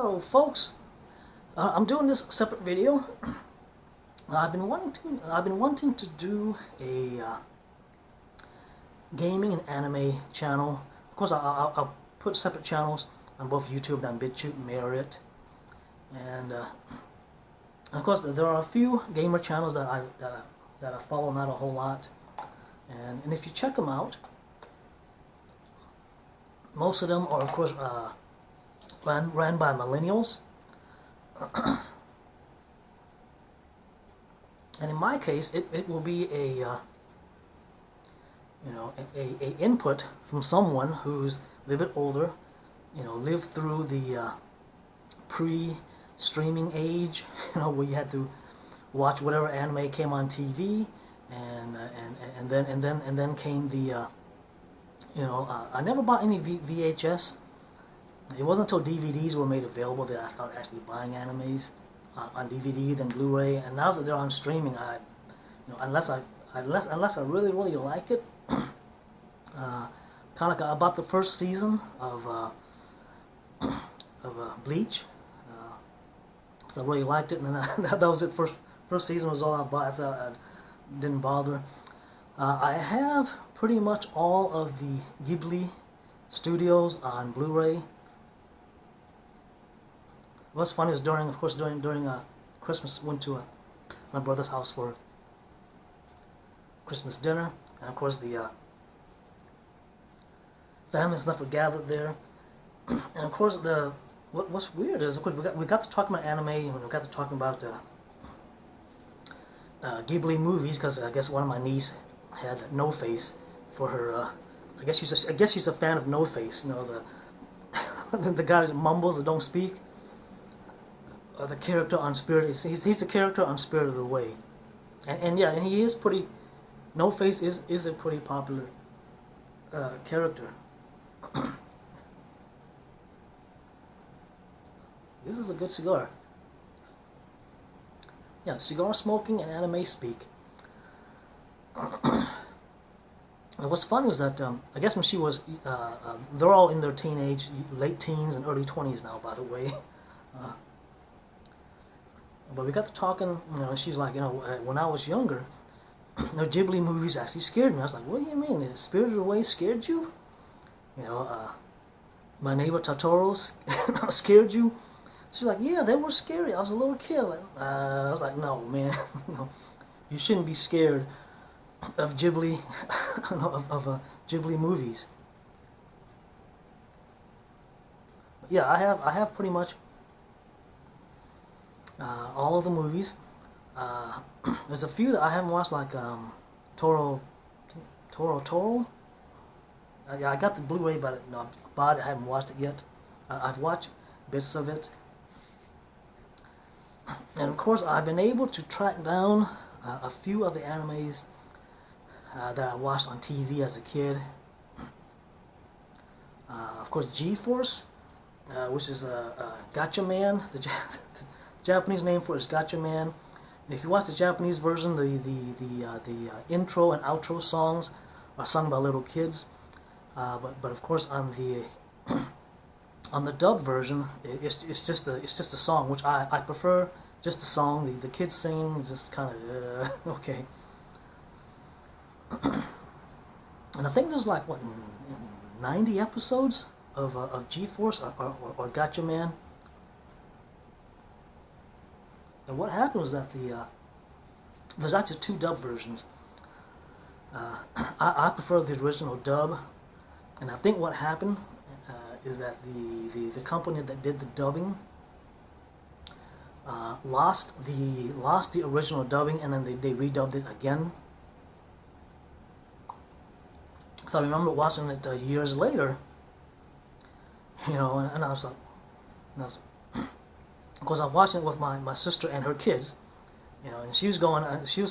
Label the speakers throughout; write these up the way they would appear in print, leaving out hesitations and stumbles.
Speaker 1: Hello, folks. I'm doing this separate video. I've been wanting to do a gaming and anime channel. Of course, I'll put separate channels on both YouTube and on BitChute and Merit. And of course, there are a few gamer channels that I follow, not a whole lot. And if you check them out, most of them are, of course, ran by millennials. And in my case, it will be a input from someone who's a little bit older, lived through the pre-streaming age, where you had to watch whatever anime came on TV, and then came the I never bought any VHS. It wasn't until DVDs were made available that I started actually buying animes on DVD, then Blu-ray, and now that they're on streaming, unless I really like it, kind of like about the first season of Bleach, so I really liked it, and then that was it. First season was all I bought. After that, I didn't bother. I have pretty much all of the Ghibli studios on Blu-ray. What's funny is during Christmas, went to my brother's house for Christmas dinner, and of course the family and stuff were gathered there, and of course what's weird is, of course, we got to talking about anime, and we got to talking about Ghibli movies, because I guess one of my niece had No Face for her. I guess she's a fan of No Face, the guy that mumbles and don't speak. The character on Spirited, he's the character on Spirited Away, and he is pretty. No Face is a pretty popular character. This is a good cigar. Yeah, cigar smoking and anime speak. And what's funny was that I guess when she was, they're all in their late teens and early 20s now, by the way. But we got to talking, she's like, when I was younger, Ghibli movies actually scared me. I was like, what do you mean? Spirited Away scared you? My Neighbor Totoro scared you? She's like, yeah, they were scary. I was a little kid. I was like, no, man, you shouldn't be scared of Ghibli, of Ghibli movies. But yeah, I have pretty much all of the movies. There's a few that I haven't watched, like Toro. Yeah, I got the Blu-ray, but I haven't watched it yet. I've watched bits of it, and of course, I've been able to track down a few of the animes that I watched on TV as a kid. Of course, G-Force, which is Gotcha Man. The Japanese name for it is Gotcha Man. And if you watch the Japanese version, the intro and outro songs are sung by little kids. But of course, on the dub version, it's just a song, which I prefer. Just a song. The kids singing is just kind of okay. And I think there's like 90 episodes of G-Force or Gotcha Man. And what happened was that there's actually two dub versions. I prefer the original dub, and I think what happened is that the company that did the dubbing lost the original dubbing, and then they redubbed it again. So I remember watching it years later, and I was like, of course, I was watching it with my sister and her kids, and she was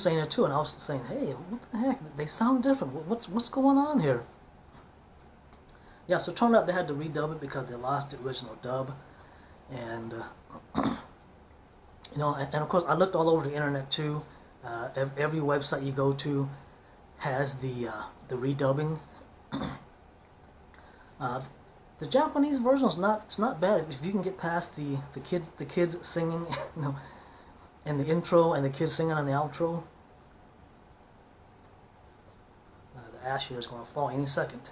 Speaker 1: saying it too, and I was saying, hey, what the heck? They sound different. What's going on here? Yeah, so it turned out they had to redub it because they lost the original dub, and and of course, I looked all over the internet too. Every website you go to has the redubbing. The Japanese version is not, it's not bad if you can get past the kids singing, you know, in the intro and the kids singing on the outro. The ash here is going to fall any second.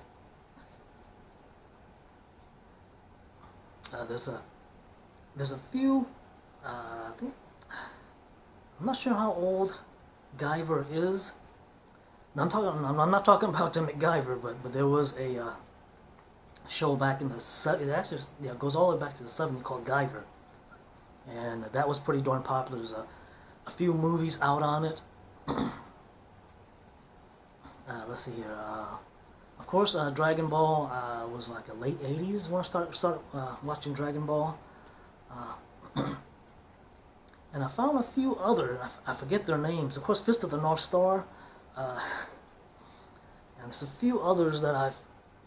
Speaker 1: There's a few. I think, I'm not sure how old Guyver is. Now I'm not talking about the MacGyver, but there was a show back in the it actually it goes all the way back to the 70s called Guyver, and that was pretty darn popular. There's a few movies out on it. Let's see here. Of course, Dragon Ball was like a late 80s when I started watching Dragon Ball. And I found a few other, I forget their names. Of course, Fist of the North Star. And there's a few others that I've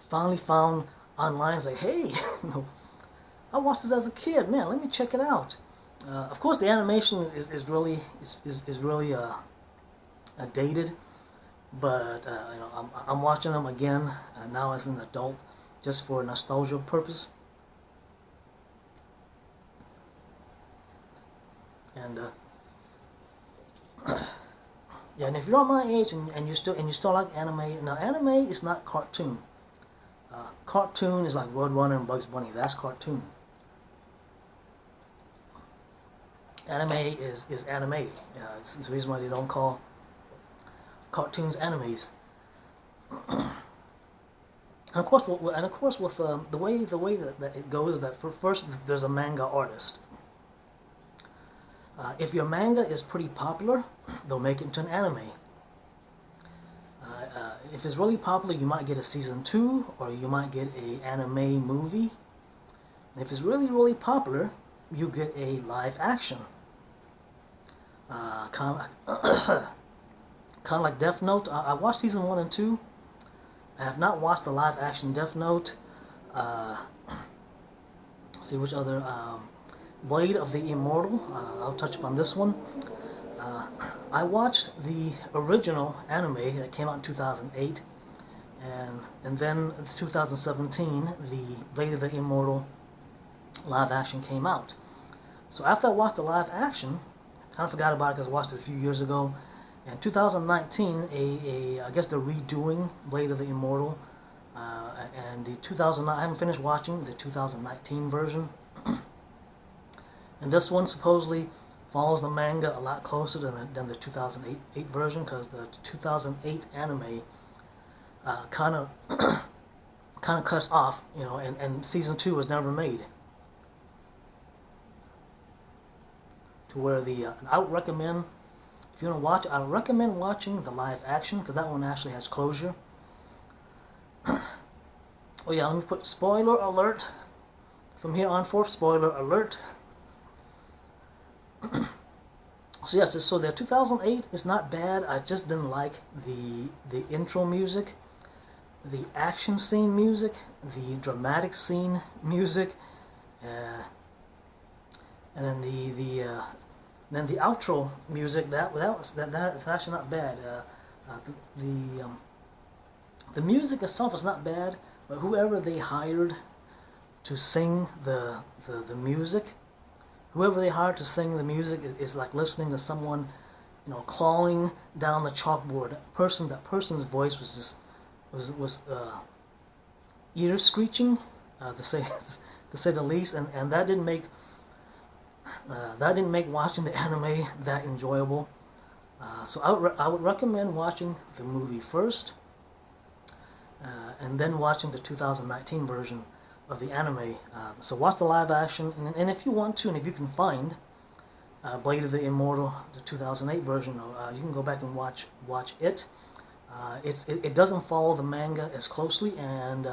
Speaker 1: finally found online. Say, hey, you know, I watched this as a kid. Man, let me check it out. Of course, the animation is really dated, but you know, I'm watching them again now as an adult, just for nostalgia purpose. And yeah, and if you're my age and you still like anime, now anime is not cartoon. Cartoon is like Roadrunner and Bugs Bunny. That's cartoon. Anime is anime. It's the reason why they don't call cartoons animes. And of course, with the way that it goes, that first there's a manga artist. If your manga is pretty popular, they'll make it into an anime. If it's really popular, you might get a season 2, or you might get an anime movie. And if it's really popular, you get a live action. Kind of like Death Note. I watched season 1 and 2. I have not watched the live action Death Note. See which other. Blade of the Immortal. I'll touch upon this one. I watched the original anime that came out in 2008, and then in 2017 the Blade of the Immortal live action came out. So after I watched the live action, I kind of forgot about it because I watched it a few years ago. In 2019, I guess they're redoing Blade of the Immortal, and the 2009. I haven't finished watching the 2019 version. And this one supposedly follows the manga a lot closer than the 2008 version, because the 2008 anime kind of cuts off, you know, and season 2 was never made. To where I would recommend, if you want to watch, I would recommend watching the live action, because that one actually has closure. Oh yeah, let me put spoiler alert. From here on forth, spoiler alert. So yes, so the 2008 is not bad. I just didn't like the intro music, the action scene music, the dramatic scene music, and then the outro music. That's actually not bad. The music itself is not bad, but whoever they hired to sing the music. Whoever they hired to sing the music is like listening to someone, you know, clawing down the chalkboard. That person's voice was ear screeching, to say the least, and that didn't make watching the anime that enjoyable. So I would recommend watching the movie first, and then watching the 2019 version of the anime. So watch the live action, and if you want to, and if you can find Blade of the Immortal, the 2008 version, you can go back and watch it. It doesn't follow the manga as closely, and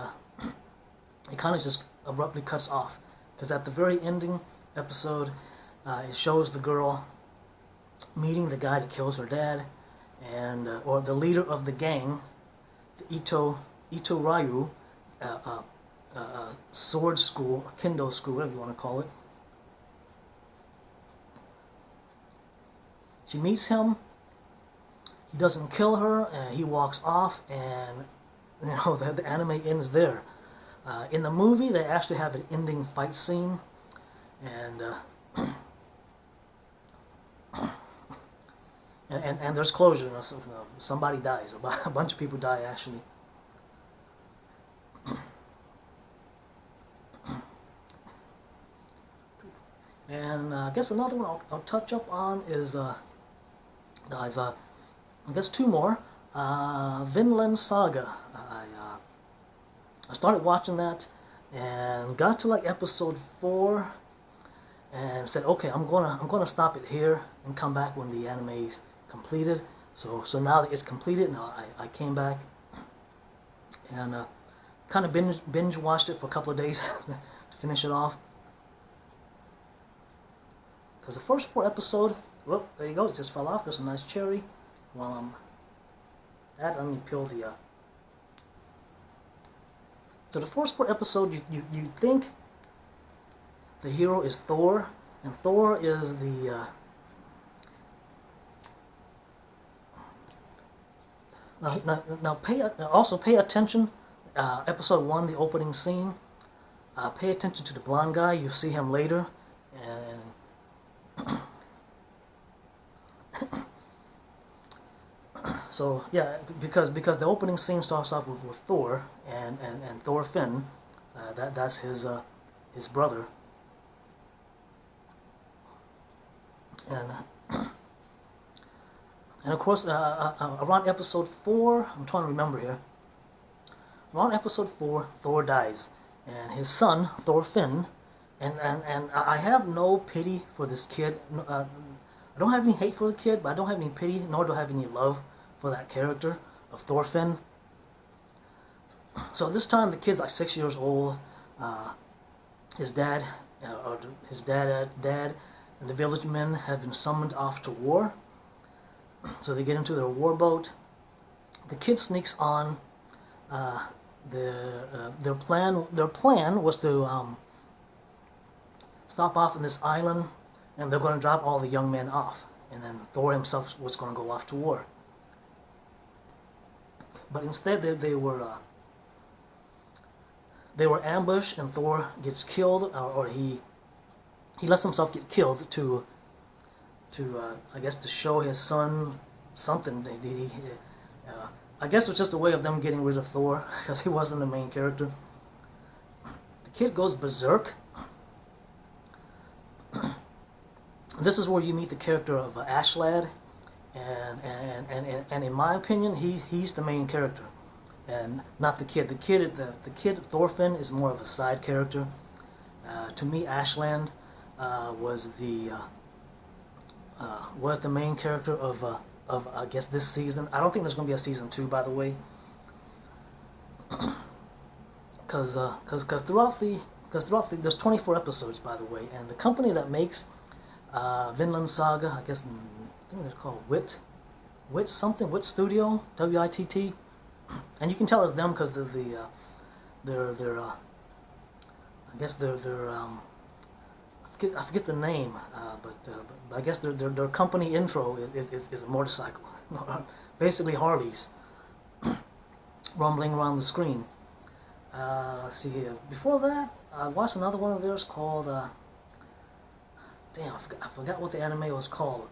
Speaker 1: it kind of just abruptly cuts off, because at the very ending episode, it shows the girl meeting the guy that kills her dad, and or the leader of the gang, the Ito Ryu. Sword school, kendo school, whatever you want to call it. She meets him. He doesn't kill her, and he walks off, and you know the anime ends there. In the movie, they actually have an ending fight scene, and and there's closure. Somebody dies. A bunch of people die actually. And I guess another one I'll touch up on is I guess two more. Vinland Saga. I started watching that and got to like episode 4 and said, okay, I'm gonna stop it here and come back when the anime is completed. So now that it's completed, now I came back and kind of binge watched it for a couple of days to finish it off. Because the first 4 episodes, well, there you go, it just fell off. There's a nice cherry. While I'm at, let me peel the. So the first 4 episodes, you think the hero is Thor, and Thor is the. Also pay attention. Episode 1, the opening scene. Pay attention to the blonde guy. You see him later, and so yeah, because the opening scene starts off with Thor and Thorfinn, that's his brother, and of course around episode 4, I'm trying to remember here. Around episode 4, Thor dies, and his son Thorfinn, and I have no pity for this kid. I don't have any hate for the kid, but I don't have any pity, nor do I have any love for that character of Thorfinn. So this time the kid's like 6 years old. His dad and the village men have been summoned off to war. So they get into their war boat. The kid sneaks on. Their plan was to stop off in this island, and they're going to drop all the young men off, and then Thor himself was going to go off to war. But instead, they were ambushed, and Thor gets killed, or he lets himself get killed to I guess to show his son something. I guess it was just a way of them getting rid of Thor because he wasn't the main character. The kid goes berserk. This is where you meet the character of Ashlad, and in my opinion, he's the main character, and not the kid. The kid Thorfinn is more of a side character. To me, Ashland was the main character of I guess this season. I don't think there's going to be a season 2, by the way, because throughout the there's 24 episodes, by the way, and the company that makes Vinland Saga, I think they're called Witt Studio, WITT, and you can tell it's them because they're I guess they're I forget the name, but I guess their company intro is a motorcycle, basically Harleys, rumbling around the screen. Let's see here. Before that, I watched another one of theirs called. Damn, I forgot what the anime was called.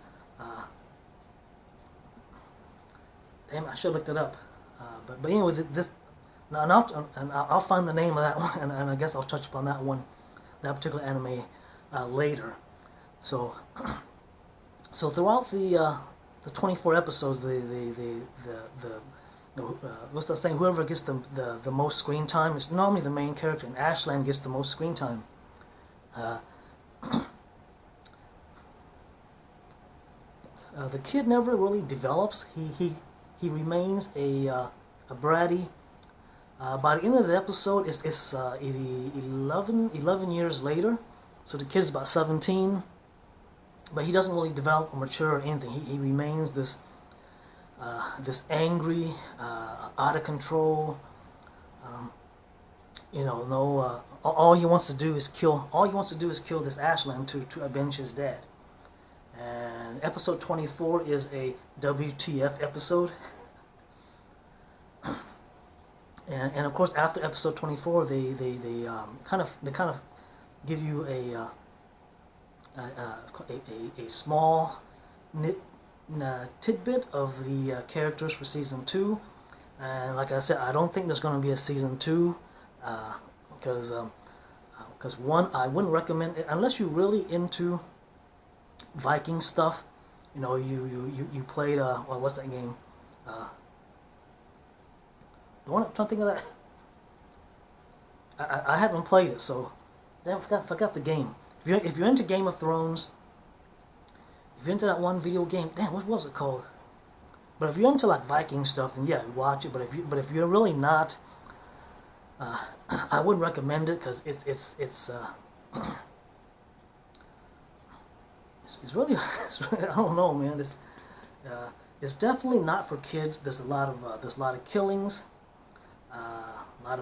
Speaker 1: Damn, I should have looked it up. But anyway, this. Now, I'll find the name of that one, and I guess I'll touch upon that particular anime later. So throughout the 24 episodes, what's that saying? Whoever gets the most screen time is normally the main character, and Ashland gets the most screen time. The kid never really develops. He remains a bratty. By the end of the episode, it's 11 years later, so the kid's about 17, but he doesn't really develop or mature or anything. He remains this angry, out of control. All he wants to do is kill. All he wants to do is kill this Ashland to avenge his dad. And episode 24 is a WTF episode. And of course after episode 24 they kind of give you a small nit tidbit of the characters for season 2. And like I said, I don't think there's going to be a season 2 because one, I wouldn't recommend it unless you're really into Viking stuff. You know, you played well, what's that game? The one I'm trying to think of that. I haven't played it, so damn, forgot the game. If you're into Game of Thrones, if you're into that one video game, damn, what was it called? But if you're into like Viking stuff, then yeah, watch it. But if you're really not, I wouldn't recommend it because it's really, I don't know, man. It's definitely not for kids. There's a lot of killings, a lot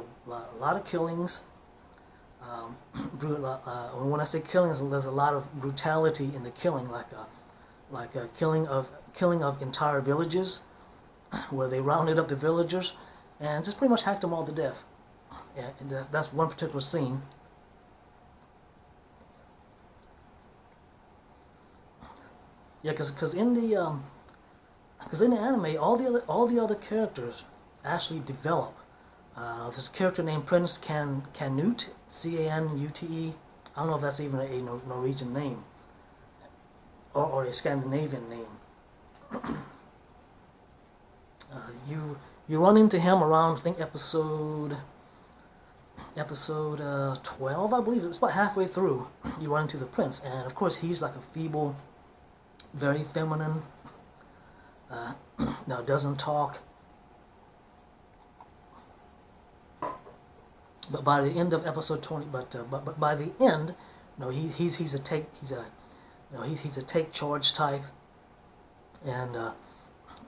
Speaker 1: of killings. When I say killings, there's a lot of brutality in the killing, like a killing of entire villages, where they rounded up the villagers and just pretty much hacked them all to death. And that's one particular scene. Yeah, because in the anime, all the other characters actually develop. There's a character named Prince Canute, Canute. I don't know if that's even a Norwegian name or a Scandinavian name. You run into him around, I think, episode 12, I believe. It's about halfway through. You run into the prince, and of course he's like a feeble, very feminine. Now doesn't talk. But by the end of episode 20, but by the end, he's a take charge type, and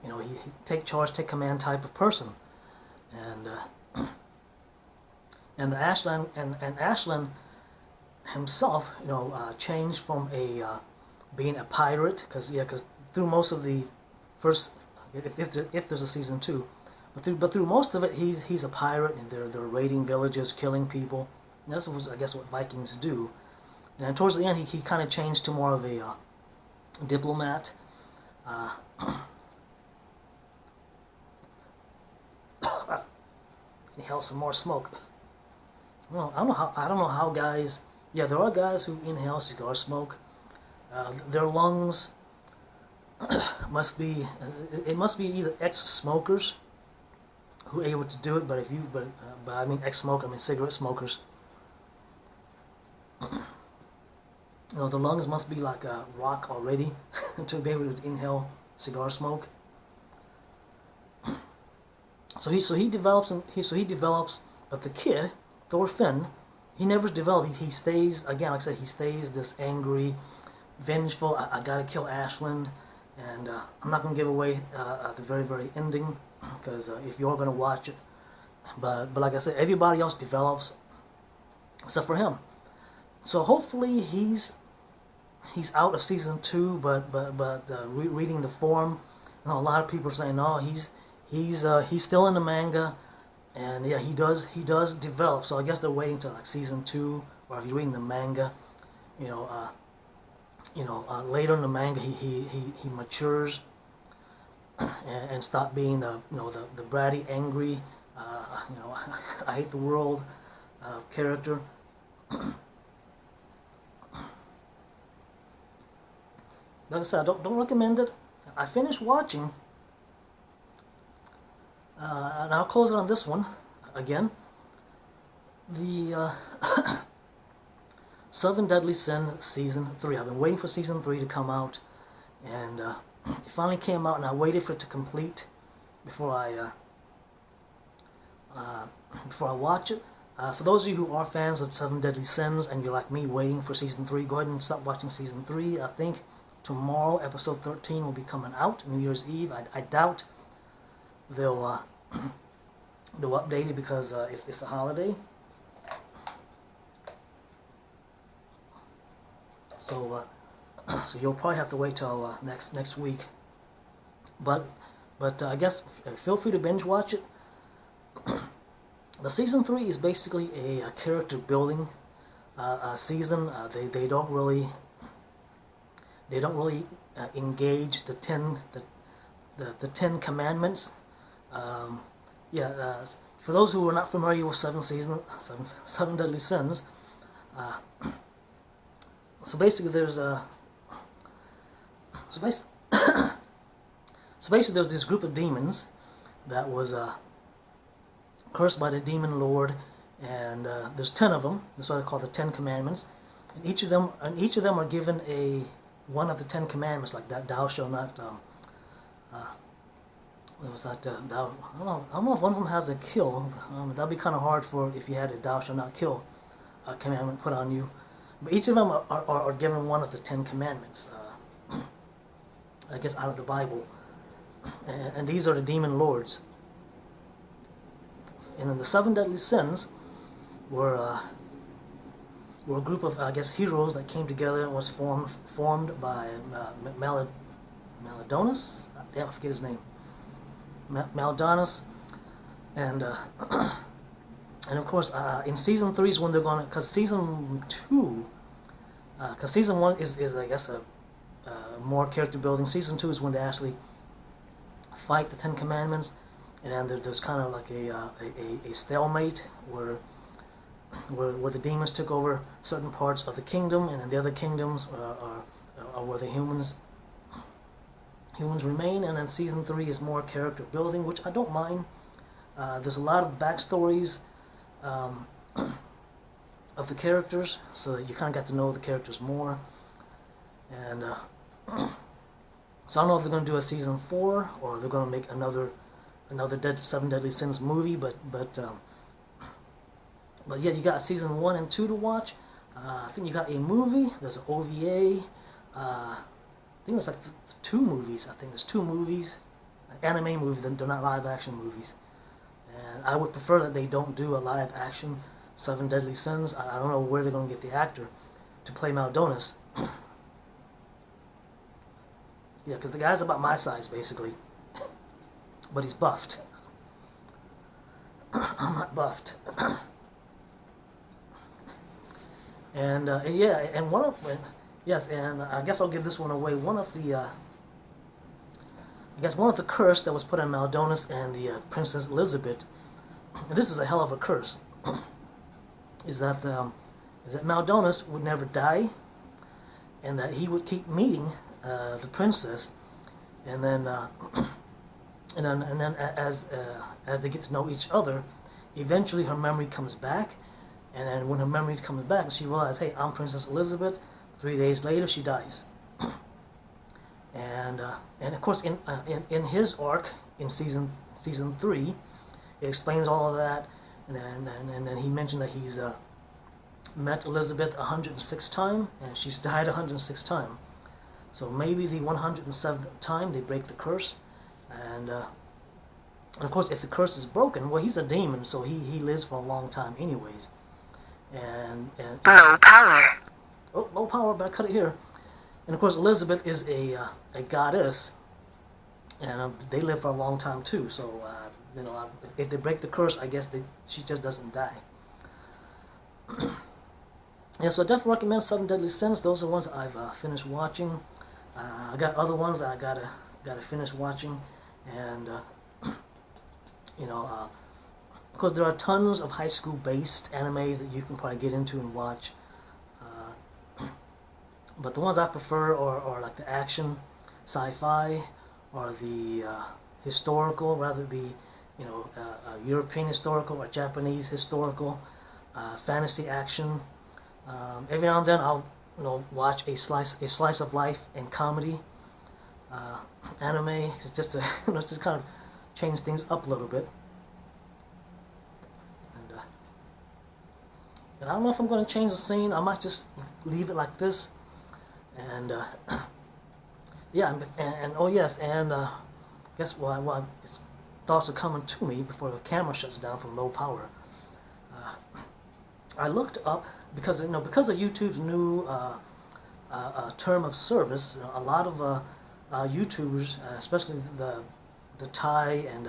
Speaker 1: he take charge, take command type of person, and Ashland himself, changed from being a pirate, because through most of the first, if there's a season 2. But through most of it, he's a pirate, and they're raiding villages, killing people. And that's, I guess, what Vikings do. And towards the end, he kind of changed to more of a diplomat. Inhale some more smoke. Well, I don't know how guys. Yeah, there are guys who inhale cigar smoke. Their lungs must be. It must be either ex-smokers who are able to do it, but I mean ex-smoker, I mean cigarette smokers. The lungs must be like a rock already to be able to inhale cigar smoke. So he develops, but the kid, Thorfinn, he never develops. He stays, again, like I said, he stays this angry, vengeful. I gotta kill Ashland, and I'm not gonna give away the very, very ending, because if you're gonna watch it, but like I said, everybody else develops except for him. So hopefully he's out of season 2, but reading the forum, a lot of people are saying no, he's still in the manga, and yeah, he does develop. So I guess they're waiting till like season 2, or if you're reading the manga, later in the manga he matures and stop being the bratty, angry, I hate the world character. Like I said, I don't recommend it. I finished watching, and I'll close it on this one again. The Seven Deadly Sins season 3. I've been waiting for season 3 to come out, and it finally came out, and I waited for it to complete before I watch it. For those of you who are fans of Seven Deadly Sins and you're like me waiting for season 3, go ahead and stop watching season 3. I think tomorrow episode 13 will be coming out, New Year's Eve. I doubt they'll update it because it's a holiday. So you'll probably have to wait till next week. But I guess feel free to binge watch it. The season 3 is basically a character building season. They don't really engage the Ten Commandments. Yeah, for those who are not familiar with seven deadly sins, so basically there's a so basically, so basically there's this group of demons that was cursed by the demon lord, and there's 10 of them. That's what I call the 10 Commandments. And each of them are given one of the 10 Commandments, like that thou shalt not. What was that? Thou, I don't know if one of them has a kill. That'd be kind of hard for if you had a thou shalt not kill commandment put on you. But each of them are given one of the 10 Commandments. I guess out of the Bible, and these are the demon lords. And then the 7 deadly sins were a group of, I guess, heroes that came together and was formed by Maldonis. Damn, I forget his name. Maldonis, and and of course in season 3 is when they're gonna, because season 1 is I guess a more character building. Season 2 is when they actually fight the 10 Commandments, and then there's kind of like a stalemate where the demons took over certain parts of the kingdom, and then the other kingdoms are where the humans remain. And then season 3 is more character building, which I don't mind. There's a lot of backstories of the characters, so that you kind of got to know the characters more. And so I don't know if they're going to do a season 4 or they're going to make another 7 Deadly Sins movie, but yeah, you got season 1 and 2 to watch. I think you got a movie. There's an OVA. I think it's like 2 movies. I think there's 2 movies, anime movies. They're not live action movies. And I would prefer that they don't do a live action 7 Deadly Sins. I don't know where they're going to get the actor to play Maldonis. Yeah, because the guy's about my size basically, but he's buffed. I'm not buffed. And yeah, and yes, and I guess I'll give this one away. One of the curse that was put on Maldonis and the Princess Elizabeth, and this is a hell of a curse, is that Maldonis would never die, and that he would keep meeting the princess, and then as they get to know each other, eventually her memory comes back. And then when her memory comes back, she realizes, hey, I'm Princess Elizabeth. 3 days later, she dies. And of course, in his arc in season 3, it explains all of that. And then he mentioned that he's met Elizabeth 106 times, and she's died 106 times. So maybe the 107th time they break the curse, and of course, if the curse is broken, well, he's a demon, so he lives for a long time, anyways. And
Speaker 2: low power.
Speaker 1: Oh, low power, but I cut it here. And of course, Elizabeth is a goddess, and they live for a long time too. So if they break the curse, I guess she just doesn't die. Yeah, so I definitely recommend 7 Deadly Sins. Those are the ones I've finished watching. I got other ones that I gotta finish watching, and of course, there are tons of high school based animes that you can probably get into and watch. But the ones I prefer are like the action, sci-fi, or the historical, rather it be European historical or Japanese historical, fantasy action. Every now and then I'll watch a slice of life and comedy anime. It's just to just kind of change things up a little bit. And I don't know if I'm going to change the scene. I might just leave it like this. And yeah, and oh yes, and guess what? Well, thoughts are coming to me before the camera shuts down from low power. I looked up because of YouTube's new term of service. A lot of YouTubers, especially the Thai and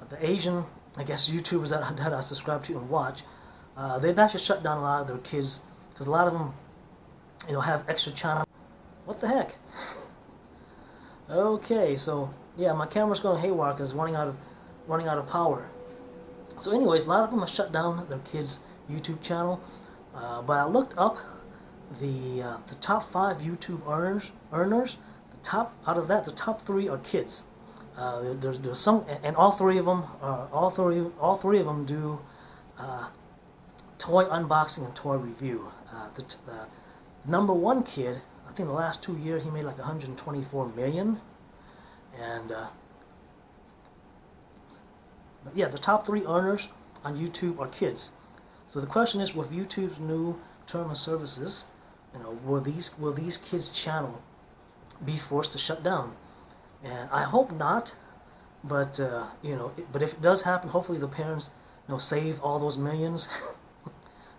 Speaker 1: the Asian I guess YouTubers that I subscribe to and watch, they've actually shut down a lot of their kids because a lot of them, have extra channel. What the heck? Okay, so yeah, my camera's going haywire because it's running out of power. So, anyways, a lot of them have shut down their kids' YouTube channel. But I looked up the top 5 YouTube earners. The top out of that, the top 3 are kids. There's some, and all three of them do toy unboxing and toy review. The number 1 kid, I think the last 2 years he made like 124 million, and but yeah, the top 3 earners on YouTube are kids. So the question is, with YouTube's new term of services, will these kids' channel be forced to shut down? And I hope not, but but if it does happen, hopefully the parents save all those millions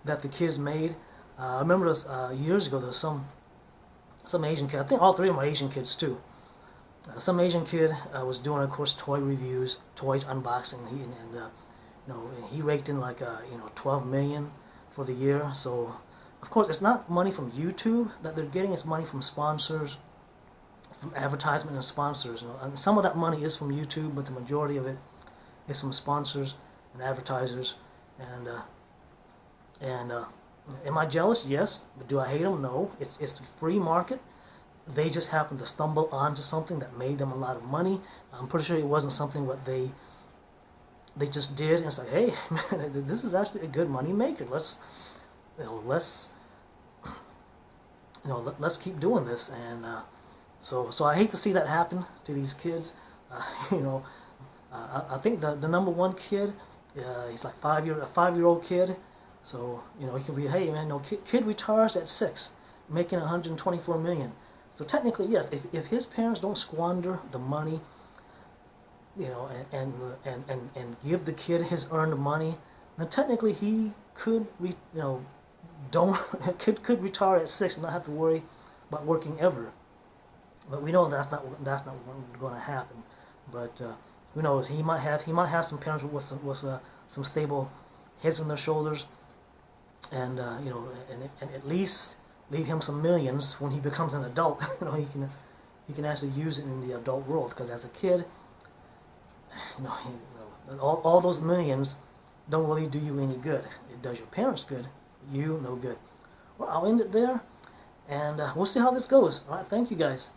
Speaker 1: that the kids made. I remember years ago there was some Asian kid. I think all 3 of them are Asian kids too. Some Asian kid was doing, of course, toy reviews, toys unboxing. He raked in like 12 million for the year. So, of course, it's not money from YouTube that they're getting. It's money from sponsors, from advertisement and sponsors. And some of that money is from YouTube, but the majority of it is from sponsors and advertisers. And am I jealous? Yes. But do I hate them? No. It's the free market. They just happened to stumble onto something that made them a lot of money. I'm pretty sure it wasn't something what they just did. And it's like, hey, man, this is actually a good money maker. Let's keep doing this. And so I hate to see that happen to these kids. I think the number 1 kid, he's like a 5-year-old kid. So he can be, hey man, kid retires at 6, making 124 million. So technically, yes, if his parents don't squander the money, and give the kid his earned money, then technically he could could retire at 6 and not have to worry about working ever. But we know that's not going to happen. But who knows? He might have some parents with some stable heads on their shoulders, and and at least leave him some millions when he becomes an adult. He can actually use it in the adult world. Because as a kid, all those millions don't really do you any good. It does your parents good, you no good. Well, I'll end it there, and we'll see how this goes. All right, thank you guys.